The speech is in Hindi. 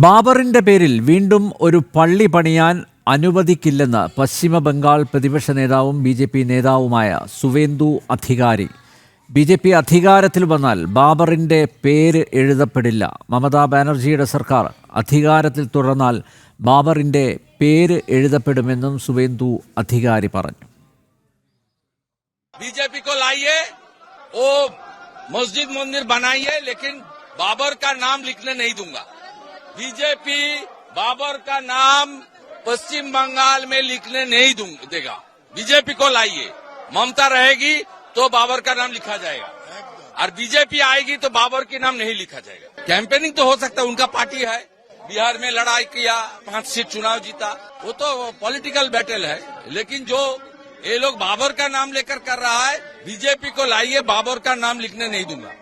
ബാബറിന്റെ പേരിൽ വീണ്ടും ഒരു പള്ളി പണിയാൻ അനുവദിക്കില്ലെന്ന് പശ്ചിമ ബംഗാൾ പ്രതിപക്ഷ നേതാവും ബി.ജെ.പി. നേതാവുമായ സുവേന്ദു അധികാരി. ബി.ജെ.പി. അധികാരത്തിൽ വന്നാൽ ബാബറിന്റെ പേര് എഴുതപ്പെടില്ല. മമതാ ബാനർജിയുടെ സർക്കാർ അധികാരത്തിൽ തുടർന്നാൽ ബാബറിന്റെ പേര് എഴുതപ്പെടുമെന്നും സുവേന്ദു അധികാരി പറഞ്ഞു. बीजेपी को लाइए, वो मस्जिद मंदिर बनाइए, लेकिन बाबर का नाम लिखने नहीं दूंगा। बीजेपी बाबर का नाम पश्चिम बंगाल में लिखने नहीं देगा। बीजेपी को लाइए, ममता रहेगी तो बाबर का नाम लिखा जाएगा, और बीजेपी आएगी तो बाबर के नाम नहीं लिखा जाएगा। कैंपेनिंग तो हो सकता है, उनका पार्टी है, बिहार में लड़ाई किया, 5 सीट चुनाव जीता, वो तो पॉलिटिकल बैटल है। लेकिन जो ये लोग बाबर का नाम लेकर कर रहा है, बीजेपी को लाइए, बाबर का नाम लिखने नहीं दूंगा।